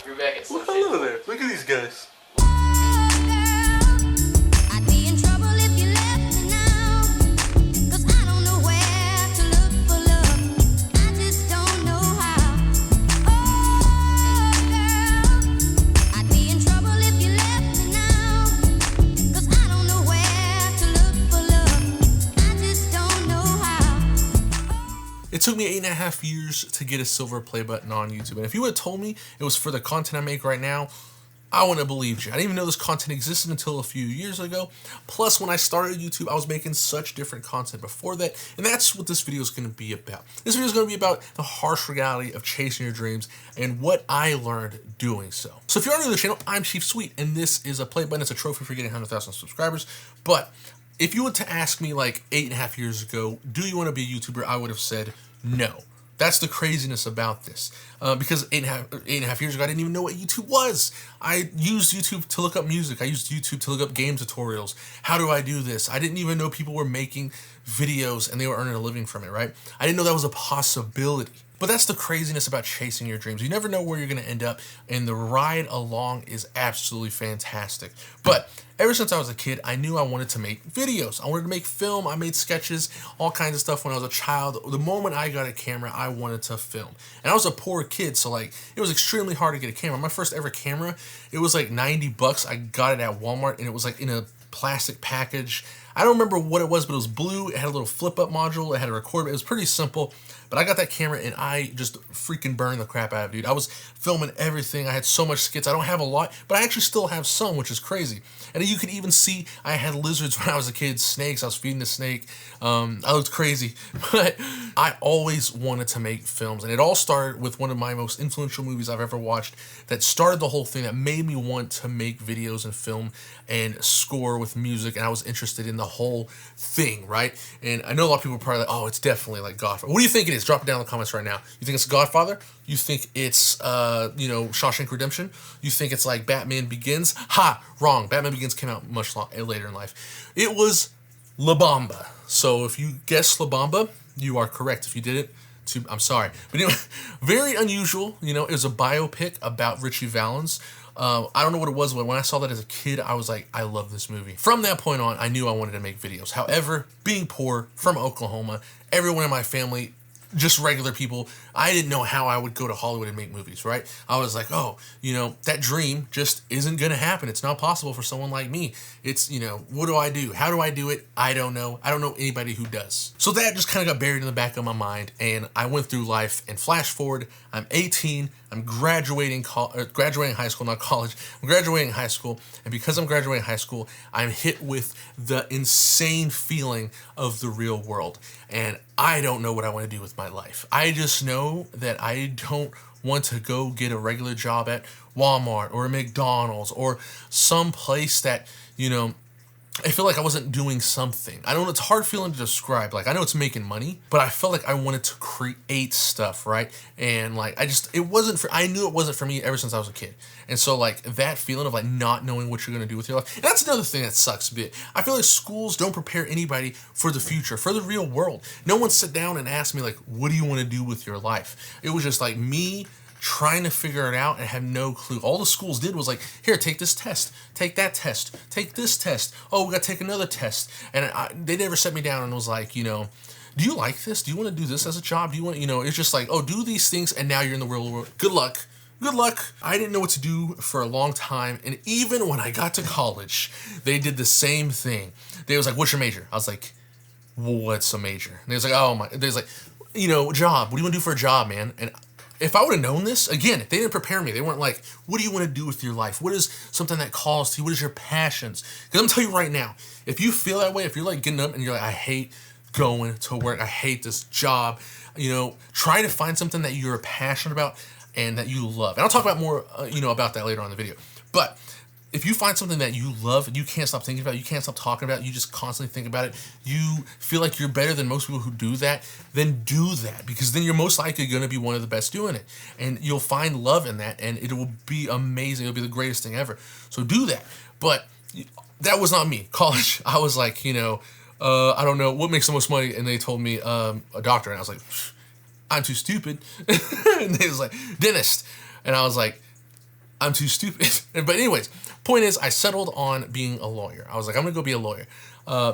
You're back at Well, hello there. Look at these guys. It took me 8.5 years to get a silver play button on YouTube. And if you would have told me it was for the content I make right now, I wouldn't have believed you. I didn't even know this content existed until a few years ago. Plus, when I started YouTube, I was making such different content before that. And that's what this video is going to be about. This video is going to be about the harsh reality of chasing your dreams and what I learned doing so. So if you're new to the channel, I'm Chief Sweet, and this is a play button. It's a trophy for getting 100,000 subscribers. But if you were to ask me like 8.5 years ago, do you want to be a YouTuber? I would have said no. That's the craziness about this. Because 8.5 years ago, I didn't even know what YouTube was. I used YouTube to look up music. I used YouTube to look up game tutorials. How do I do this? I didn't even know people were making videos and they were earning a living from it, right? I didn't know that was a possibility. But that's the craziness about chasing your dreams. You never know where you're going to end up, and the ride along is absolutely fantastic. But ever since I was a kid, I knew I wanted to make videos. I wanted to make film. I made sketches, all kinds of stuff when I was a child. The moment I got a camera, I wanted to film. And I was a poor kid, so like it was extremely hard to get a camera. My first ever camera, it was like 90 bucks. I got it at Walmart, and it was like in a plastic package. I don't remember what it was, but it was blue. It had a little flip-up module. It had a recorder. It was pretty simple. But I got that camera and I just freaking burned the crap out of it, dude. I was filming everything. I had so much skits. I don't have a lot, but I actually still have some, which is crazy. And you can even see I had lizards when I was a kid, snakes. I was feeding the snake. I looked crazy, but I always wanted to make films. And it all started with one of my most influential movies I've ever watched that started the whole thing, that made me want to make videos and film and score with music. And I was interested in the whole thing, right? And I know a lot of people are probably like, oh, it's definitely like Godfather. What do you think it is? Drop it down in the comments right now. You think it's Godfather? You think it's, Shawshank Redemption? You think it's like Batman Begins? Ha! Wrong. Batman Begins came out much later in life. It was La Bamba. So if you guessed La Bamba, you are correct. If you did it, I'm sorry. But anyway, very unusual. It was a biopic about Richie Valens. I don't know what it was, but when I saw that as a kid, I was like, I love this movie. From that point on, I knew I wanted to make videos. However, being poor from Oklahoma, everyone in my family, just regular people, I didn't know how I would go to Hollywood and make movies, right? I was like, oh, that dream just isn't going to happen. It's not possible for someone like me. It's, what do I do? How do I do it? I don't know. I don't know anybody who does. So that just kind of got buried in the back of my mind, and I went through life, and flash forward, I'm 18, I'm graduating high school, not college. I'm graduating high school, and because I'm graduating high school, I'm hit with the insane feeling of the real world, and I don't know what I want to do with my life. I just know that I don't want to go get a regular job at Walmart or McDonald's or some place that, I feel like I wasn't doing something. I don't know, it's a hard feeling to describe. Like, I know it's making money, but I felt like I wanted to create stuff, right? And like, I knew it wasn't for me ever since I was a kid. And so like that feeling of like not knowing what you're going to do with your life. And that's another thing that sucks a bit. I feel like schools don't prepare anybody for the future, for the real world. No one sat down and asked me like, what do you want to do with your life? It was just like me trying to figure it out and have no clue. All the schools did was like, here, take this test, take that test, take this test. Oh, we got to take another test. And they never set me down and was like, do you like this? Do you want to do this as a job? Do you want, it's just like, oh, do these things and now you're in the real world. Good luck. Good luck. I didn't know what to do for a long time. And even when I got to college, they did the same thing. They was like, what's your major? I was like, what's a major? And they was like, oh my, they was like, job. What do you want to do for a job, man? And if I would have known this, again, if they didn't prepare me, they weren't like, what do you want to do with your life? What is something that calls to you? What is your passions? Because I'm telling you right now, if you feel that way, if you're like getting up and you're like, I hate going to work, I hate this job, try to find something that you're passionate about and that you love. And I'll talk about more, about that later on in the video. But if you find something that you love and you can't stop thinking about it, you can't stop talking about it, you just constantly think about it, you feel like you're better than most people who do that, then do that, because then you're most likely going to be one of the best doing it. And you'll find love in that, and it will be amazing. It'll be the greatest thing ever. So do that. But that was not me. College, I was like, I don't know, what makes the most money? And they told me a doctor, and I was like, I'm too stupid. And they was like, dentist. And I was like, I'm too stupid. But anyways, point is, I settled on being a lawyer. I was like, I'm gonna go be a lawyer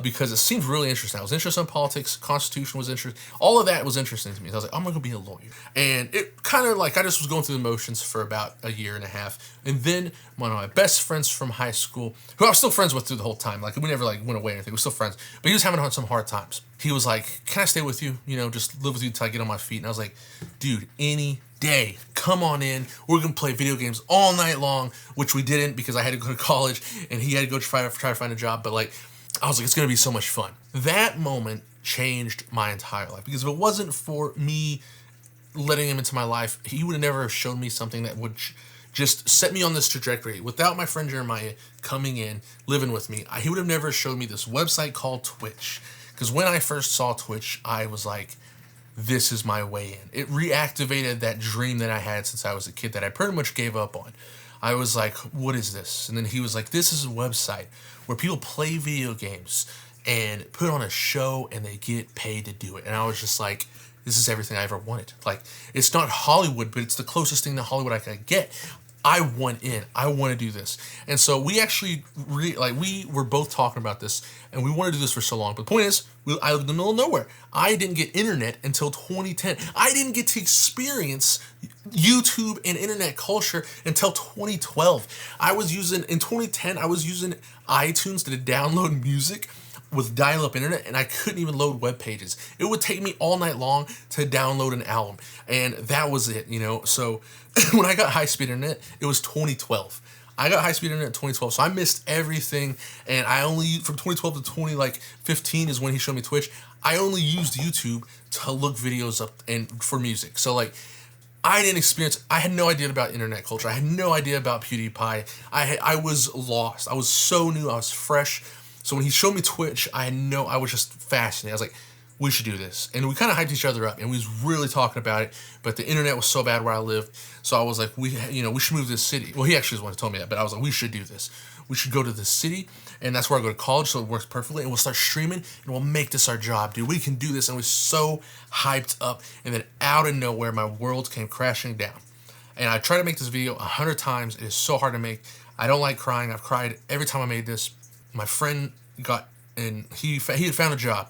because it seemed really interesting. I was interested in politics, Constitution was interesting, all of that was interesting to me. So I was like, I'm gonna go be a lawyer, and it kind of like I just was going through the motions for about a year and a half, and then one of my best friends from high school, who I was still friends with through the whole time, like we never like went away or anything, we were still friends, but he was having some hard times. He was like, "Can I stay with you? You know, just live with you until I get on my feet." And I was like, "Dude, any day, come on in. We're gonna play video games all night long," which we didn't because I had to go to college and he had to go try to find a job. But like, I was like, it's gonna be so much fun. That moment changed my entire life because if it wasn't for me letting him into my life, he would have never shown me something that would just set me on this trajectory. Without my friend Jeremiah coming in, living with me, he would have never showed me this website called Twitch. Because when I first saw Twitch, I was like, this is my way in. It reactivated that dream that I had since I was a kid that I pretty much gave up on. I was like, what is this? And then he was like, this is a website where people play video games and put on a show and they get paid to do it. And I was just like, this is everything I ever wanted. Like, it's not Hollywood, but it's the closest thing to Hollywood I could get. I want in. I want to do this. And so we actually, we were both talking about this, and we wanted to do this for so long. But the point is, I lived in the middle of nowhere. I didn't get internet until 2010. I didn't get to experience YouTube and internet culture until 2012. In 2010, I was using iTunes to download music with dial-up internet, and I couldn't even load web pages. It would take me all night long to download an album, and that was it, you know. So when I got high-speed internet, it was 2012. I got high-speed internet in 2012, so I missed everything, and I only, from 2012 to 2015 is when he showed me Twitch, I only used YouTube to look videos up and for music. So like, I had no idea about internet culture. I had no idea about PewDiePie. I was lost. I was so new. I was fresh. So when he showed me Twitch, I was just fascinated. I was like, we should do this. And we kind of hyped each other up, and we was really talking about it, but the internet was so bad where I lived. So I was like, we should move to this city. Well, he actually was the one who told me that, but I was like, we should do this. We should go to this city, and that's where I go to college, so it works perfectly, and we'll start streaming, and we'll make this our job, dude. We can do this. And we was so hyped up, and then out of nowhere, my world came crashing down. And I tried to make this video 100 times. It is so hard to make. I don't like crying. I've cried every time I made this. My friend he had found a job,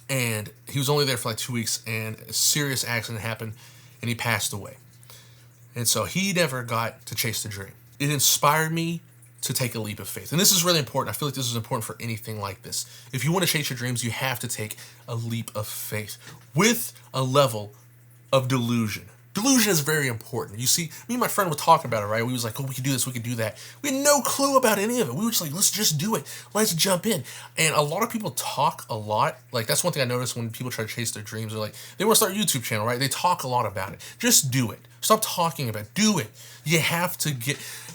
and he was only there for like 2 weeks, and a serious accident happened, and he passed away. And so he never got to chase the dream. It inspired me to take a leap of faith. And this is really important. I feel like this is important for anything like this. If you want to chase your dreams, you have to take a leap of faith with a level of delusion. Delusion is very important. You see, me and my friend were talking about it, right? We was like, oh, we could do this, we could do that. We had no clue about any of it. We were just like, let's just do it. Let's jump in. And a lot of people talk a lot. Like, that's one thing I noticed when people try to chase their dreams. They're like, they want to start a YouTube channel, right? They talk a lot about it. Just do it. Stop talking about it. Do it. You have to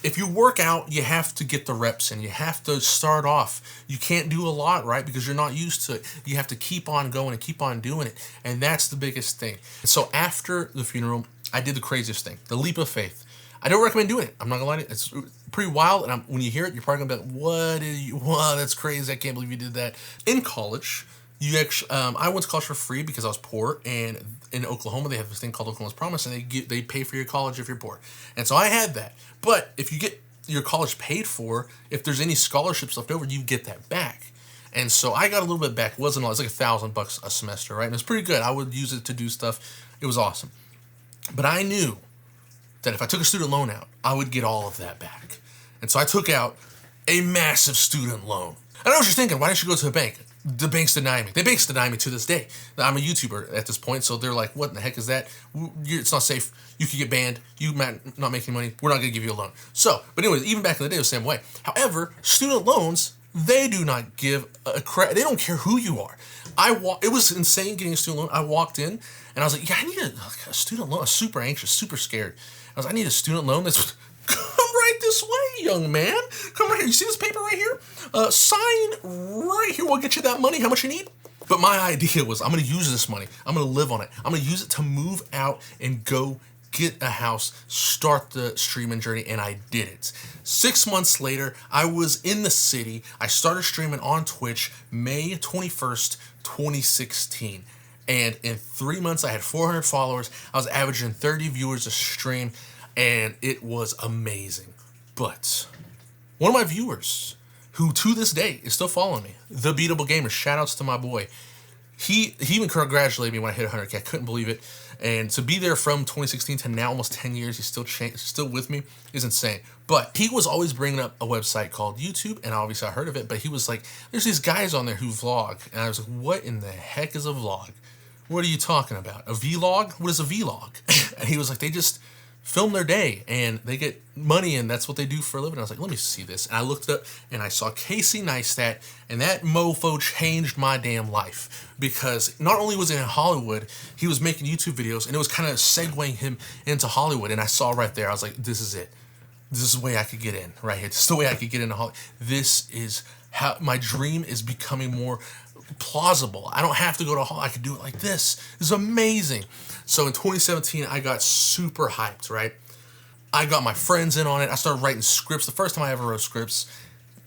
if you work out, you have to get the reps in. You have to start off. You can't do a lot, right? Because you're not used to it. You have to keep on going and keep on doing it. And that's the biggest thing. So after the funeral, I did the craziest thing, the leap of faith. I don't recommend doing it. I'm not gonna lie to you. It's pretty wild. And when you hear it, you're probably gonna be like, wow, that's crazy. I can't believe you did that. In college, I went to college for free because I was poor, and in Oklahoma they have this thing called Oklahoma's Promise, and they pay for your college if you're poor. And so I had that. But if you get your college paid for, if there's any scholarships left over, you get that back. And so I got a little bit back. It wasn't a lot. It was like $1,000 a semester, right? And it was pretty good. I would use it to do stuff. It was awesome. But I knew that if I took a student loan out, I would get all of that back. And so I took out a massive student loan. I know what you're thinking. Why didn't you go to a bank? The banks deny me. The banks deny me to this day. I'm a YouTuber at this point, so they're like, what in the heck is that? It's not safe. You could get banned. You might not make any money. We're not going to give you a loan. So, but anyways, even back in the day, it was the same way. However, student loans, they do not give a crap. They don't care who you are. It was insane getting a student loan. I walked in, and I was like, yeah, I need a student loan. I was super anxious, super scared. I need a student loan. That's come right this way, young man. Come right here. You see this paper right here? Sign right here. We'll get you that money. How much you need? But my idea was, I'm going to use this money. I'm going to live on it. I'm going to use it to move out and go get a house, start the streaming journey, and I did it. 6 months later, I was in the city. I started streaming on Twitch May 21st, 2016. And in 3 months, I had 400 followers. I was averaging 30 viewers a stream. and it was amazing. But one of my viewers, who to this day is still following me, The Beatable Gamer, shout outs to my boy. He even congratulated me when I hit 100K. I couldn't believe it. And to be there from 2016 to now, almost 10 years, he's still with me, is insane. But he was always bringing up a website called YouTube, and obviously I heard of it, but he was like, there's these guys on there who vlog. And I was like, what in the heck is a vlog? What are you talking about? A vlog? What is a vlog? And he was like, they just film their day and they get money and that's what they do for a living. I was like, let me see this. And I looked it up and I saw Casey Neistat, and that mofo changed my damn life, because not only was it in Hollywood, he was making YouTube videos and it was kind of segueing him into Hollywood. And I saw right there, I was like, this is it. This is the way I could get in right here. This is the way I could get into Hollywood. This is how my dream is becoming more plausible. I don't have to go to Hollywood. I could do it like this. This is amazing. So in 2017, I got super hyped, right? I got my friends in on it. I started writing scripts. The first time I ever wrote scripts,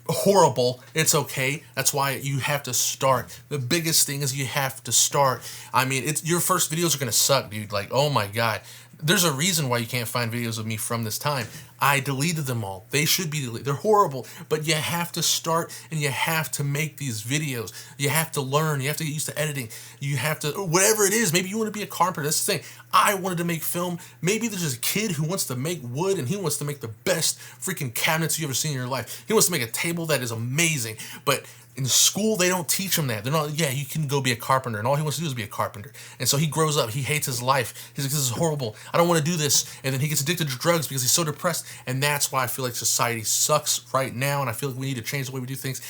horrible. It's okay. That's why you have to start. The biggest thing is you have to start. I mean, your first videos are going to suck, dude. Like, oh my God. There's a reason why you can't find videos of me from this time. I deleted them all. They should be deleted. They're horrible, but you have to start and you have to make these videos. You have to learn. You have to get used to editing. You have to, whatever it is, maybe you want to be a carpenter. That's the thing. I wanted to make film. Maybe there's this kid who wants to make wood and he wants to make the best freaking cabinets you've ever seen in your life. He wants to make a table that is amazing, but in school, they don't teach him that. They're not, yeah, you can go be a carpenter, and all he wants to do is be a carpenter. And so he grows up, he hates his life. He's like, this is horrible. I don't want to do this. And then he gets addicted to drugs because he's so depressed. And that's why I feel like society sucks right now, and I feel like we need to change the way we do things.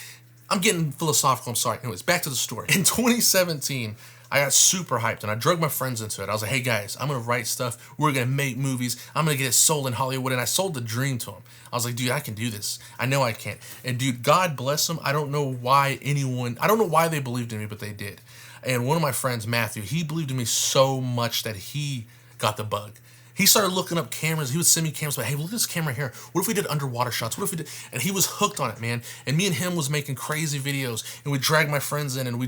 I'm getting philosophical, I'm sorry. Anyways, back to the story. In 2017, I got super hyped and I drug my friends into it. I was like, hey guys, I'm gonna write stuff. We're gonna make movies. I'm gonna get it sold in Hollywood. And I sold the dream to them. I was like, dude, I can do this. I know I can. And dude, God bless them. I don't know why they believed in me, but they did. And one of my friends, Matthew, he believed in me so much that he got the bug. He started looking up cameras. He would send me cameras, but hey, look at this camera here. What if we did underwater shots? What if we did? And he was hooked on it, man. And me and him was making crazy videos, and we dragged my friends in, and it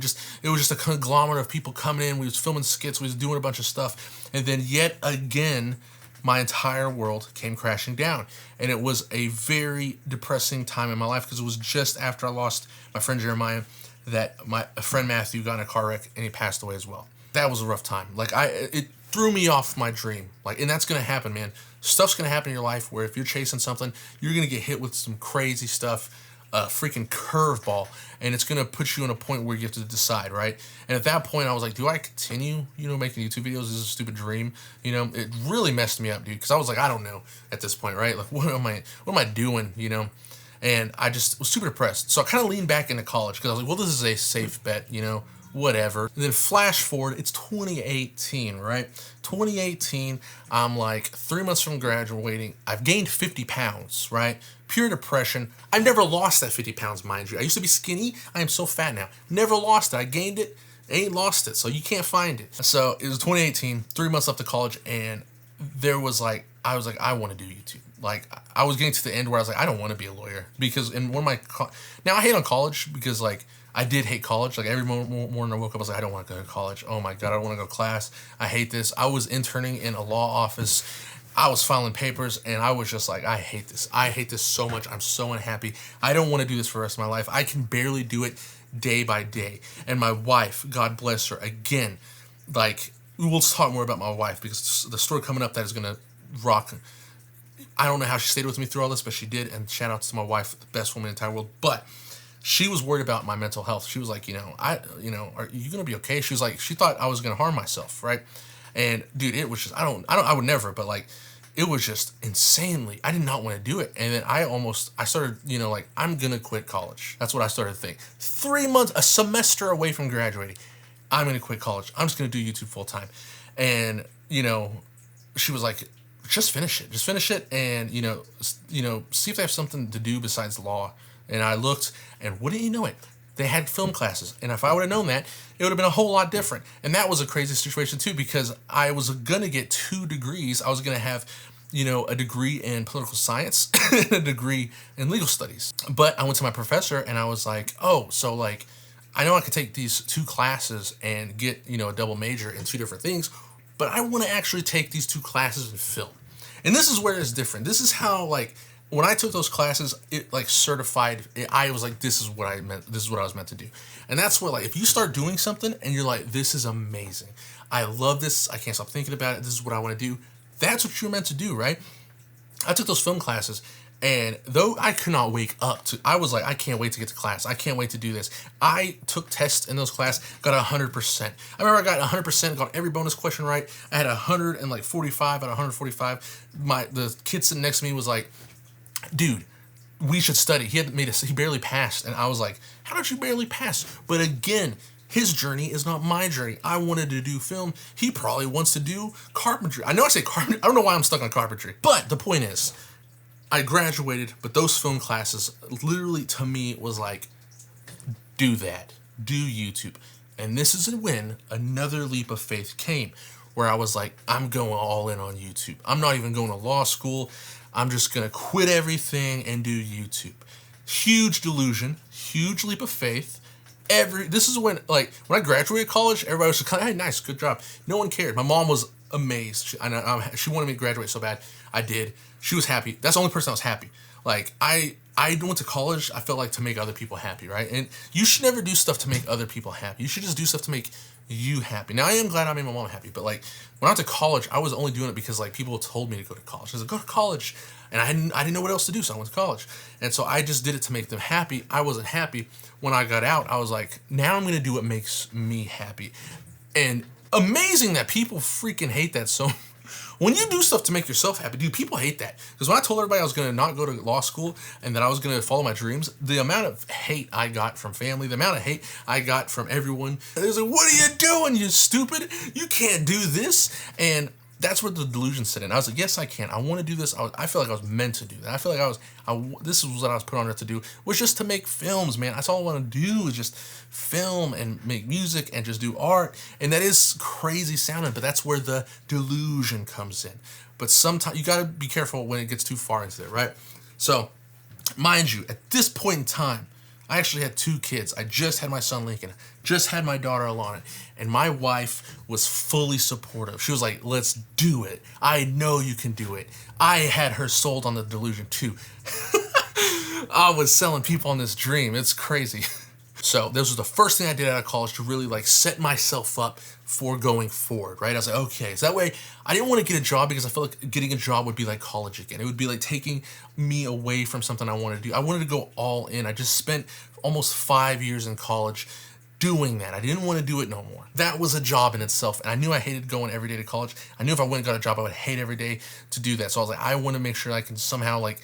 was just a conglomerate of people coming in. We was filming skits. We was doing a bunch of stuff. And then yet again, my entire world came crashing down. And it was a very depressing time in my life, because it was just after I lost my friend Jeremiah that my friend Matthew got in a car wreck and he passed away as well. That was a rough time. Like, it threw me off my dream. Like, and that's gonna happen, man. Stuff's gonna happen in your life where if you're chasing something, you're gonna get hit with some crazy stuff, a freaking curveball, and it's gonna put you in a point where you have to decide, right? And at that point, I was like, do I continue, making YouTube videos? This is a stupid dream, It really messed me up, dude, because I was like, I don't know at this point, right? Like, what am I doing, And I just was super depressed. So I kind of leaned back into college because I was like, well, this is a safe bet, whatever. And then flash forward, it's 2018, right? 2018, I'm like 3 months from graduating. I've gained 50 pounds, right? Pure depression. I've never lost that 50 pounds, mind you. I used to be skinny. I am so fat now. Never lost it. I gained it, ain't lost it. So you can't find it. So it was 2018, 3 months left to college, and I was like, I want to do YouTube. Like, I was getting to the end where I was like, I don't want to be a lawyer, because in one of my, now I hate on college because like, I did hate college. Like, every morning I woke up, I was like, I don't want to go to college. Oh my God, I don't want to go to class. I hate this. I was interning in a law office. I was filing papers, and I was just like, I hate this. I hate this so much. I'm so unhappy. I don't want to do this for the rest of my life. I can barely do it day by day. And my wife, God bless her, again, like, we'll talk more about my wife because the story coming up that is going to rock. I don't know how she stayed with me through all this, but she did. And shout out to my wife, the best woman in the entire world. But she was worried about my mental health. She was like, are you gonna be okay? She was like, she thought I was gonna harm myself, right? And dude, it was just, I would never, but like, it was just insanely, I did not want to do it. And then I started, like, I'm gonna quit college. That's what I started to think. 3 months, a semester away from graduating, I'm gonna quit college. I'm just gonna do YouTube full time. And, she was like, just finish it, and see if they have something to do besides law. And I looked, and wouldn't you know it, they had film classes. And if I would have known that, it would have been a whole lot different. And that was a crazy situation too, because I was gonna get 2 degrees. I was gonna have, a degree in political science and a degree in legal studies. But I went to my professor and I was like, oh, so like, I know I could take these 2 classes and get, a double major in 2 different things, but I want to actually take these 2 classes in film. And this is where it's different. This is how, like, when I took those classes, it like certified. I was like, this is what I meant. This is what I was meant to do. And that's what, like, if you start doing something and you're like, this is amazing. I love this. I can't stop thinking about it. This is what I want to do. That's what you're meant to do, right? I took those film classes, and though I could not wake up to, I was like, I can't wait to get to class. I can't wait to do this. I took tests in those classes, got 100%. I remember I got 100%, got every bonus question right. I had 145 out of 145. The kid sitting next to me was like, dude, we should study. He barely passed, and I was like, how did you barely pass? But again, his journey is not my journey. I wanted to do film. He probably wants to do carpentry. I know I say carpentry. I don't know why I'm stuck on carpentry. But the point is, I graduated, but those film classes literally to me was like, do that. Do YouTube. And this is when another leap of faith came, where I was like, I'm going all in on YouTube. I'm not even going to law school. I'm just going to quit everything and do YouTube. Huge delusion, huge leap of faith. This is when I graduated college, everybody was just kind of, hey, nice, good job. No one cared. My mom was amazed. She wanted me to graduate so bad. I did. She was happy. That's the only person that was happy. Like, I went to college, I felt like, to make other people happy, right? And you should never do stuff to make other people happy. You should just do stuff to make you happy. Now, I am glad I made my mom happy, but like, when I went to college, I was only doing it because like people told me to go to college. I was like, go to college. And I didn't know what else to do, so I went to college. And so I just did it to make them happy. I wasn't happy. When I got out, I was like, now I'm going to do what makes me happy. And amazing that people freaking hate that so much. When you do stuff to make yourself happy, dude, people hate that. Because when I told everybody I was going to not go to law school and that I was going to follow my dreams, the amount of hate I got from family, the amount of hate I got from everyone, it was like, what are you doing, you stupid? You can't do this. And that's where the delusion set in. I was like, yes, I can. I want to do this. I feel like I was meant to do that. I feel like this was what I was put on earth to do, was just to make films, man. That's all I want to do, is just film and make music and just do art. And that is crazy sounding, but that's where the delusion comes in. But sometimes you got to be careful when it gets too far into it, right? So, mind you, at this point in time, I actually had 2 kids. I just had my son Lincoln, just had my daughter Alana, and my wife was fully supportive. She was like, let's do it. I know you can do it. I had her sold on the delusion too. I was selling people on this dream. It's crazy. So this was the first thing I did out of college to really like set myself up for going forward, right? I was like, okay, so that way I didn't want to get a job because I felt like getting a job would be like college again. It would be like taking me away from something I wanted to do. I wanted to go all in. I just spent almost 5 years in college doing that. I didn't want to do it no more. That was a job in itself, and I knew I hated going every day to college. I knew if I went and got a job, I would hate every day to do that. So I was like, I want to make sure I can somehow like,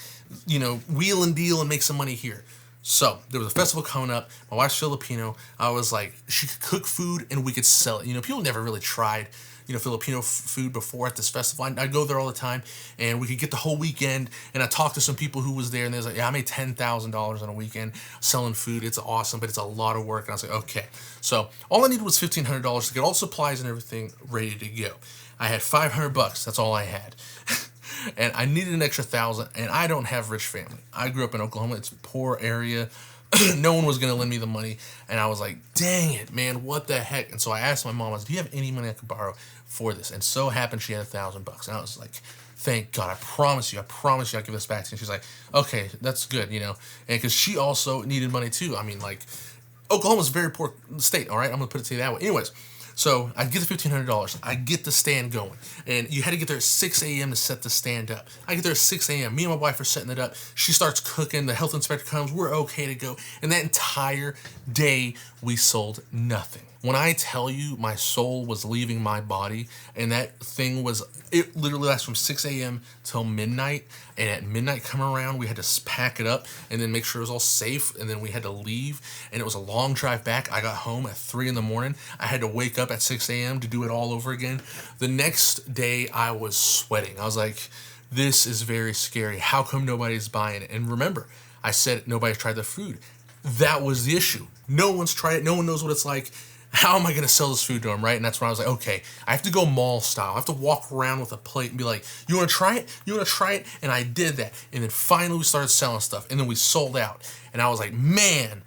wheel and deal and make some money here. So there was a festival coming up. My wife's Filipino. I was like, she could cook food and we could sell it. People never really tried, Filipino food before at this festival. I'd go there all the time, and we could get the whole weekend. And I talked to some people who was there, and they was like, yeah, I made $10,000 on a weekend selling food. It's awesome, but it's a lot of work. And I was like, okay. So all I needed was $1,500 to get all supplies and everything ready to go. I had $500. That's all I had. And I needed an extra $1,000, and I don't have rich family. I grew up in Oklahoma. It's a poor area. No one was going to lend me the money, and I was like, dang it, man, what the heck? And so I asked my mom, do you have any money I could borrow for this? And so happened she had $1,000, and I was like, thank God, I promise you I'll give this back to you. And she's like, okay, that's good, and because she also needed money too. I mean, like, Oklahoma's a very poor state, all right? I'm going to put it to you that way. Anyways, so I get the $1,500. I get the stand going. And you had to get there at 6 a.m. to set the stand up. I get there at 6 a.m. Me and my wife are setting it up. She starts cooking. The health inspector comes. We're okay to go. And that entire day, we sold nothing. When I tell you my soul was leaving my body, and that thing was, it literally lasts from 6 a.m. till midnight. And at midnight come around, we had to pack it up and then make sure it was all safe. And then we had to leave. And it was a long drive back. I got home at 3 in the morning. I had to wake up at 6 a.m. to do it all over again. The next day, I was sweating. I was like, this is very scary. How come nobody's buying it? And remember, I said nobody's tried the food. That was the issue. No one's tried it. No one knows what it's like. How am I going to sell this food to them, right? And that's when I was like, okay, I have to go mall style. I have to walk around with a plate and be like, you want to try it? You want to try it? And I did that. And then finally we started selling stuff. And then we sold out. And I was like, man,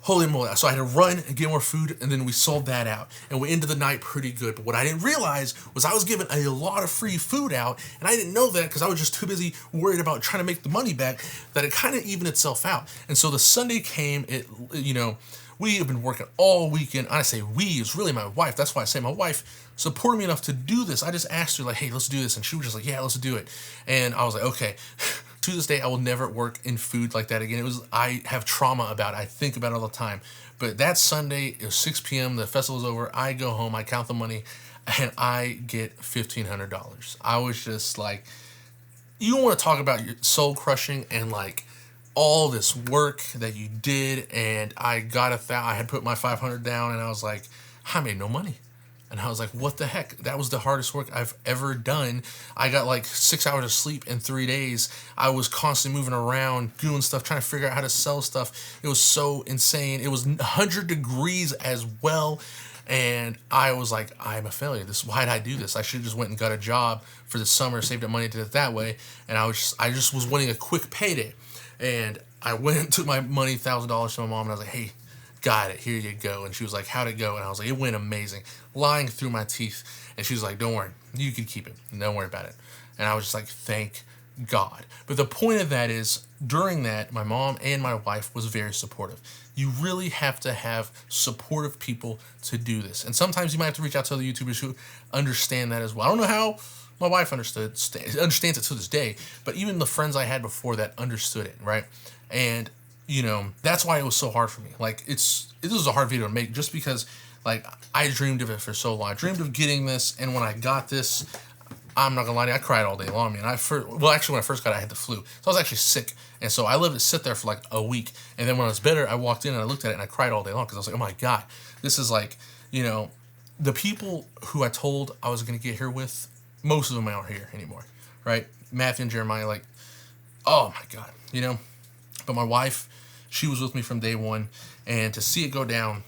Holy moly. So I had to run and get more food, and then we sold that out. And we ended the night pretty good. But what I didn't realize was I was giving a lot of free food out, and I didn't know that because I was just too busy worried about trying to make the money back, that it kind of evened itself out. And so the Sunday came, we have been working all weekend. I say we, it's really my wife. That's why I say my wife supported me enough to do this. I just asked her, like, hey, let's do this. And she was just like, yeah, let's do it. And I was like, okay. To this day, I will never work in food like that again. I have trauma about it. I think about it all the time. But that Sunday, it was 6 p.m. The festival's over. I go home. I count the money, and I get $1,500. I was just like, you want to talk about your soul crushing and like all this work that you did, and I got I had put my 500 down, and I was like, I made no money. And I was like, what the heck? That was the hardest work I've ever done. I got like 6 hours of sleep in 3 days. I was constantly moving around, doing stuff, trying to figure out how to sell stuff. It was so insane. It was 100 degrees as well. And I was like, I'm a failure. Why did I do this? I should have just went and got a job for the summer, saved up money, did it that way. And I just was wanting a quick payday. And I went and took my money, $1,000 to my mom, and I was like, hey, got it, here you go. And she was like, how'd it go? And I was like, it went amazing, lying through my teeth. And she was like, don't worry, you can keep it, don't worry about it. And I was just like, thank God. But the point of that is, during that, my mom and my wife was very supportive. You really have to have supportive people to do this. And sometimes you might have to reach out to other YouTubers who understand that as well. I don't know how my wife understands it to this day, but even the friends I had before that understood it, right? And that's why it was so hard for me. Like, this was a hard video to make just because, like, I dreamed of it for so long. I dreamed of getting this, and when I got this, I'm not gonna lie to you, I cried all day long, man. When I first got it, I had the flu. So I was actually sick. And so I let it sit there for like a week. And then when I was better, I walked in and I looked at it and I cried all day long because I was like, oh my God, this is like, the people who I told I was gonna get here with, most of them aren't here anymore, right? Matthew and Jeremiah, like, oh my God, But my wife, she was with me from day one, and to see it go down,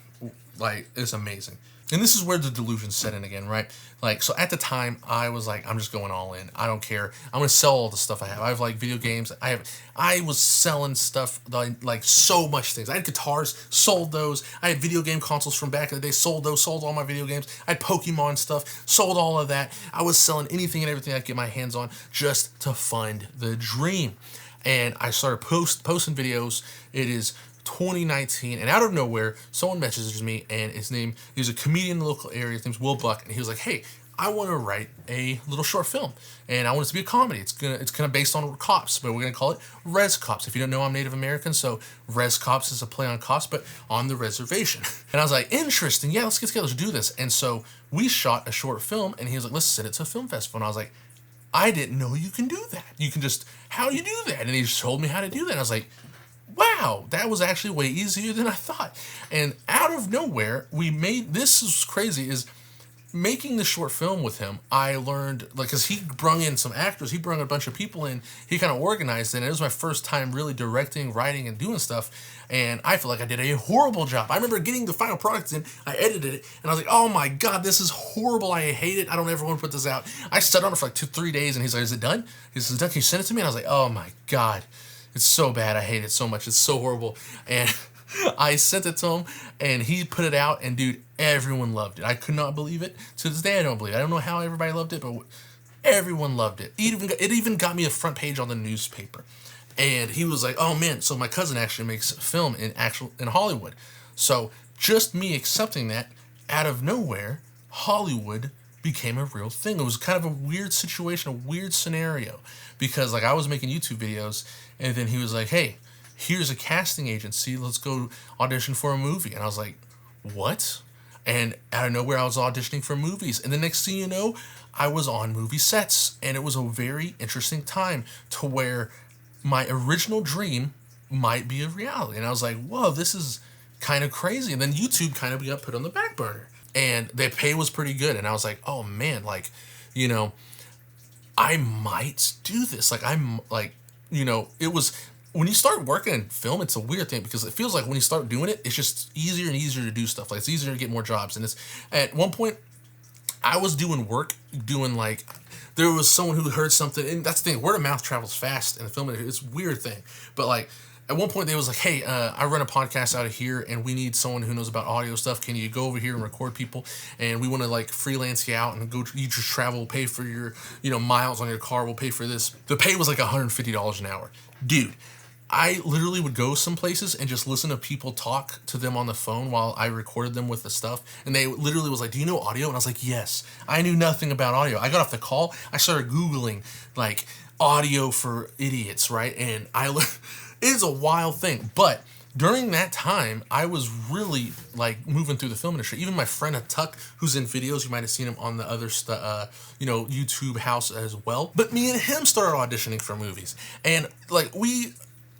like, it's amazing. And this is where the delusion set in again, right? Like, so at the time, I was like, I'm just going all in. I don't care. I'm gonna sell all the stuff I have. I have like video games. I was selling stuff, like so much things. I had guitars, sold those. I had video game consoles from back in the day, sold those, sold all my video games. I had Pokemon stuff, sold all of that. I was selling anything and everything I could get my hands on just to fund the dream. And I started posting videos. It is 2019, and out of nowhere, someone messages me, and he's a comedian in the local area. His name's Will Buck, and he was like, hey, I want to write a little short film, and I want it to be a comedy. It's kind of based on cops, but we're gonna call it Res Cops. If you don't know, I'm Native American, so Res Cops is a play on cops, but on the reservation. And I was like, interesting, yeah, let's get together, let's do this. And so we shot a short film, and he was like, let's send it to a film festival. And I was like, I didn't know you can do that. How do you do that? And he just told me how to do that. And I was like, wow, that was actually way easier than I thought. And out of nowhere, this is crazy, is making the short film with him, I learned, like, because he brung in some actors, he brung a bunch of people in, he kind of organized it, and it was my first time really directing, writing, and doing stuff, and I feel like I did a horrible job. I remember getting the final product in, I edited it, and I was like, oh my God, this is horrible, I hate it, I don't ever want to put this out. I sat on it for like 2-3 days, and he's like, is it done? He says, done, can you send it to me? And I was like, oh my God. It's so bad. I hate it so much. It's so horrible. And I sent it to him, and he put it out, and dude, everyone loved it. I could not believe it. To this day, I don't believe it. I don't know how everybody loved it, but everyone loved it. It even got me a front page on the newspaper. And he was like, oh man, so my cousin actually makes film in Hollywood. So just me accepting that, out of nowhere, Hollywood became a real thing. It was kind of a weird situation, a weird scenario, because like I was making YouTube videos, and then he was like, hey, here's a casting agency, let's go audition for a movie. And I was like, what? And out of nowhere, I was auditioning for movies, and the next thing you know, I was on movie sets. And it was a very interesting time to where my original dream might be a reality. And I was like, whoa, this is kind of crazy. And then YouTube kind of got put on the back burner, and the pay was pretty good. And I was like, oh man, like, I might do this. Like, it was, when you start working in film, it's a weird thing, because it feels like when you start doing it, it's just easier and easier to do stuff. Like, it's easier to get more jobs. And at one point, I was doing like, there was someone who heard something, and that's the thing, word of mouth travels fast in the film industry. It's a weird thing. But like, at one point they was like, hey, I run a podcast out of here and we need someone who knows about audio stuff. Can you go over here and record people? And we want to like freelance you out and you just travel, we'll pay for your, miles on your car. We'll pay for this. The pay was like $150 an hour. Dude, I literally would go some places and just listen to people talk to them on the phone while I recorded them with the stuff. And they literally was like, do you know audio? And I was like, yes. I knew nothing about audio. I got off the call. I started Googling like audio for idiots, right? And it is a wild thing. But during that time, I was really like moving through the film industry. Even my friend Tuck, who's in videos, you might have seen him on the other YouTube house as well. But me and him started auditioning for movies. And like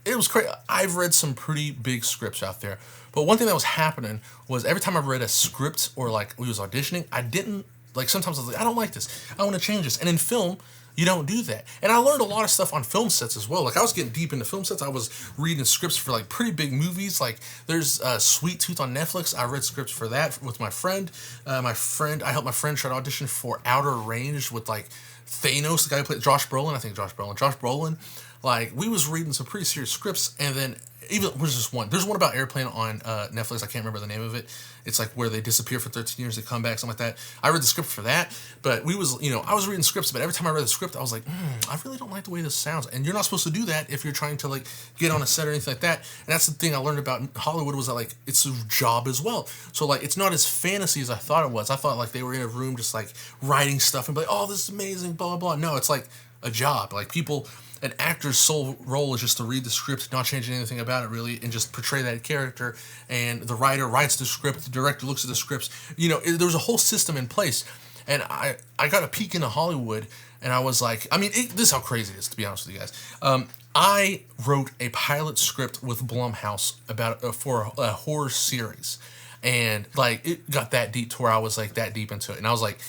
it was crazy. I've read some pretty big scripts out there. But one thing that was happening was every time I read a script or like we was auditioning, I didn't, like sometimes I was like, I don't like this. I want to change this. And in film, you don't do that. And I learned a lot of stuff on film sets as well. Like I was getting deep into film sets. I was reading scripts for like pretty big movies. Like there's Sweet Tooth on Netflix. I read scripts for that with my friend. I helped my friend try to audition for Outer Range with like Thanos, the guy who played Josh Brolin. Like we was reading some pretty serious scripts, and then there's one about airplane on Netflix. I can't remember the name of it. It's like where they disappear for 13 years, they come back, something like that. I read the script for that, but I was reading scripts, but every time I read the script, I was like, I really don't like the way this sounds. And you're not supposed to do that if you're trying to like get on a set or anything like that. And that's the thing I learned about Hollywood was that like it's a job as well. So like it's not as fantasy as I thought it was. I thought like they were in a room just like writing stuff and be like, oh, this is amazing, blah blah blah. No, it's like a job. Like an actor's sole role is just to read the script, not changing anything about it really, and just portray that character. And the writer writes the script, the director looks at the scripts. There's a whole system in place. And I got a peek into Hollywood, and I was like, this is how crazy it is, to be honest with you guys. I wrote a pilot script with Blumhouse for a horror series. And like it got that deep to where I was like that deep into it. And I was like,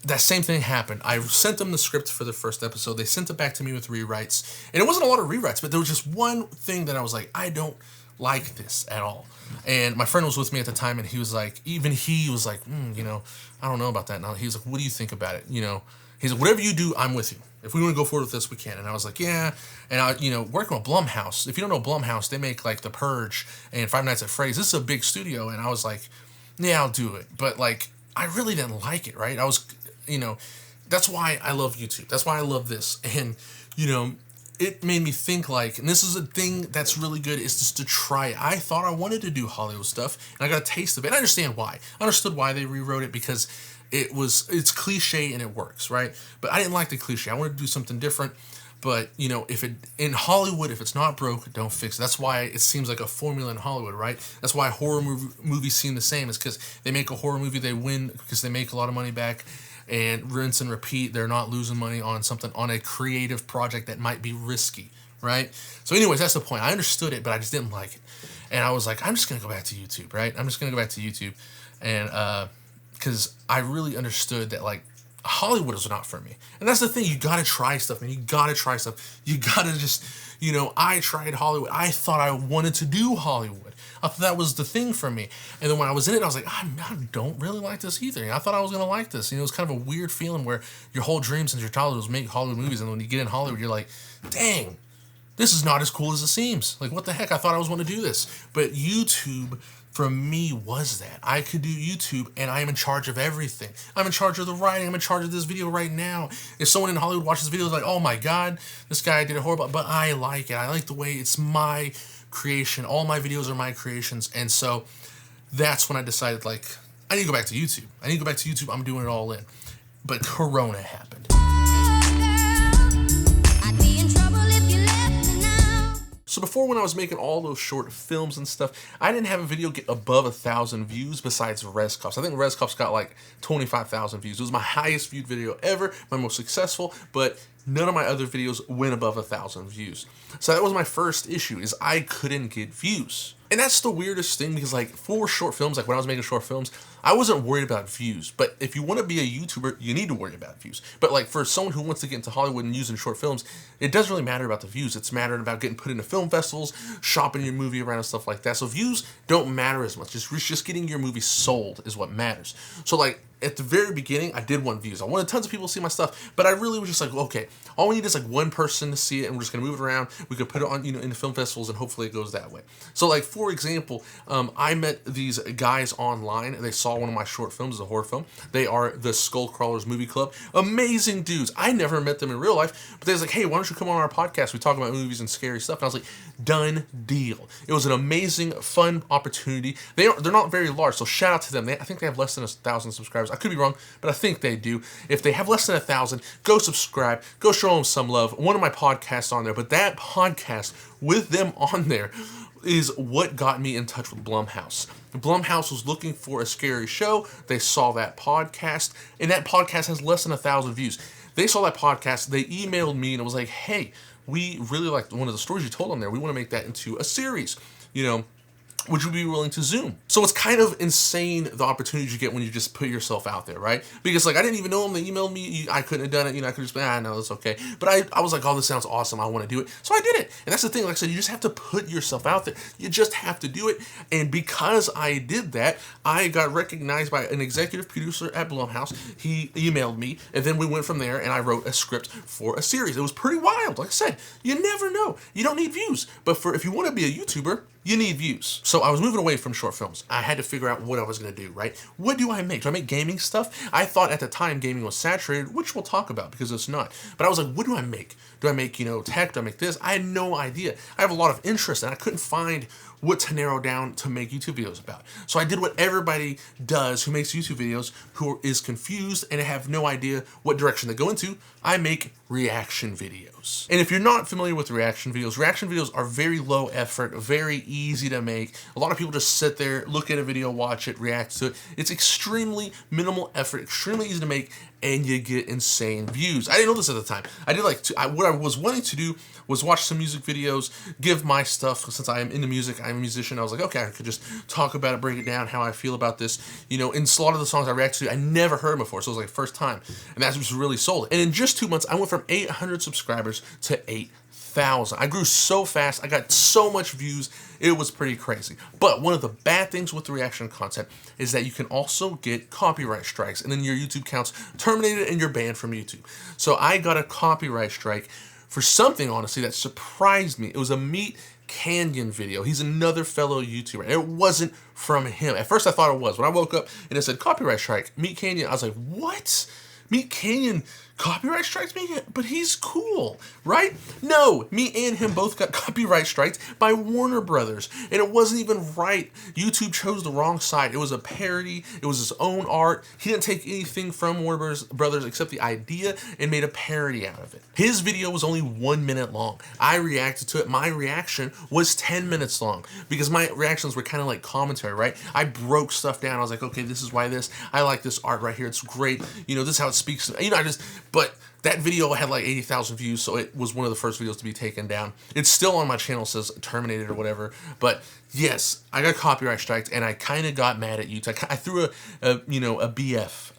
that same thing happened. I sent them the script for the first episode. They sent it back to me with rewrites. And it wasn't a lot of rewrites, but there was just one thing that I was like, I don't like this at all. And my friend was with me at the time, and he was like, I don't know about that. Now he's like, what do you think about it? He's like, whatever you do, I'm with you. If we want to go forward with this, we can. And I was like, yeah. And I, working with Blumhouse. If you don't know Blumhouse, they make like The Purge and Five Nights at Freddy's. This is a big studio. And I was like, yeah, I'll do it. But like, I really didn't like it, right? I was, that's why I love YouTube. That's why I love this. And, it made me think like, and this is a thing that's really good, is just to try it. I thought I wanted to do Hollywood stuff, and I got a taste of it. And I understand why. I understood why they rewrote it, because it's cliche and it works, right? But I didn't like the cliche. I wanted to do something different. But, in Hollywood, if it's not broke, don't fix it. That's why it seems like a formula in Hollywood, right? That's why horror movies seem the same. It's because they make a horror movie, they win because they make a lot of money back, and rinse and repeat. They're not losing money on a creative project that might be risky, right? So anyways, that's the point. I understood it, but I just didn't like it. And I was like, I'm just going to go back to YouTube, right? I'm just going to go back to YouTube. And because I really understood that, like, Hollywood is not for me. And that's the thing. You got to try stuff, man. You got to try stuff. You got to just, I tried Hollywood. I thought I wanted to do Hollywood. I thought that was the thing for me. And then when I was in it, I was like, I don't really like this either. I thought I was going to like this. It was kind of a weird feeling where your whole dream since your childhood was make Hollywood movies. And when you get in Hollywood, you're like, dang, this is not as cool as it seems. Like, what the heck? I thought I was going to do this. But YouTube, for me, was that. I could do YouTube, and I am in charge of everything. I'm in charge of the writing. I'm in charge of this video right now. If someone in Hollywood watches this video, it's like, oh my God, this guy did a horrible, but I like it. I like the way it's my creation. All my videos are my creations. And so that's when I decided, like, I need to go back to YouTube. I'm doing it all in. But Corona happened. So before, when I was making all those short films and stuff, I didn't have a video get above 1,000 views besides Rescuffs. I think Rescuffs got like 25,000 views. It was my highest viewed video ever, my most successful, but none of my other videos went above 1,000 views. So that was my first issue, is I couldn't get views. And that's the weirdest thing, because like for short films, like when I was making short films, I wasn't worried about views. But if you want to be a YouTuber, you need to worry about views. But like for someone who wants to get into Hollywood and using short films, it doesn't really matter about the views. It's mattering about getting put into film festivals, shopping your movie around and stuff like that. So views don't matter as much. Just getting your movie sold is what matters. So like at the very beginning, I did want views. I wanted tons of people to see my stuff, but I really was just like, okay, all we need is like one person to see it, and we're just gonna move it around. We could put it on, in the film festivals, and hopefully it goes that way. So, like, for example, I met these guys online. They saw one of my short films, a horror film. They are the Skullcrawlers Movie Club. Amazing dudes. I never met them in real life, but they was like, hey, why don't you come on our podcast? We talk about movies and scary stuff. And I was like, done deal. It was an amazing, fun opportunity. They're not very large, so shout out to them. I think they have less than 1,000 subscribers. I could be wrong, but I think they do. If they have less than 1,000, go subscribe, go show them some love. One of my podcasts on there, but that podcast with them on there is what got me in touch with Blumhouse. Blumhouse was looking for a scary show. They saw that podcast, and that podcast has less than 1,000 views. They saw that podcast, they emailed me, and it was like, hey, we really liked one of the stories you told on there. We want to make that into a series. Would you be willing to Zoom? So it's kind of insane the opportunities you get when you just put yourself out there, right? Because like I didn't even know them. They emailed me. I couldn't have done it. I could just be, no, it's okay. But I was like, oh, this sounds awesome. I want to do it. So I did it. And that's the thing. Like I said, you just have to put yourself out there. You just have to do it. And because I did that, I got recognized by an executive producer at Blumhouse. He emailed me, and then we went from there, and I wrote a script for a series. It was pretty wild. Like I said, you never know. You don't need views. But if you want to be a YouTuber, you need views. So I was moving away from short films. I had to figure out what I was gonna do, right? What do I make? Do I make gaming stuff? I thought at the time gaming was saturated, which we'll talk about because it's not. But I was like, what do I make? Do I make, tech? Do I make this? I had no idea. I have a lot of interest, and I couldn't find what to narrow down to make YouTube videos about. So I did what everybody does who makes YouTube videos, who is confused and have no idea what direction to go into. I make reaction videos. And if you're not familiar with reaction videos are very low effort, very easy to make. A lot of people just sit there, look at a video, watch it, react to it. It's extremely minimal effort, extremely easy to make, and you get insane views. I didn't know this at the time. I did what I was wanting to do was watch some music videos, give my stuff, since I am into music, I'm a musician. I was like, okay, I could just talk about it, break it down, how I feel about this. In a lot of the songs I react to, I never heard before, so it was like first time. And that's just really sold. And in just 2 months, I went from 800 subscribers to 8,000. I grew so fast. I got so much views. It was pretty crazy. But one of the bad things with the reaction content is that you can also get copyright strikes, and then your YouTube account's terminated and you're banned from YouTube. So I got a copyright strike for something, honestly, that surprised me. It was a Meat Canyon video. He's another fellow YouTuber, and it wasn't from him. At first I thought it was. When I woke up and it said copyright strike, Meat Canyon, I was like, what? Meat Canyon copyright strikes me? But he's cool, right? No, me and him both got copyright strikes by Warner Brothers, and it wasn't even right. YouTube chose the wrong side. It was a parody. It was his own art. He didn't take anything from Warner Brothers except the idea and made a parody out of it. His video was only 1 minute long. I reacted to it. My reaction was 10 minutes long because my reactions were kind of like commentary, right? I broke stuff down. I was like, okay, this is why this. I like this art right here. It's great. This is how it speaks. But that video had like 80,000 views, so it was one of the first videos to be taken down. It's still on my channel, it says terminated or whatever. But yes, I got copyright striked, and I kind of got mad at YouTube. I threw a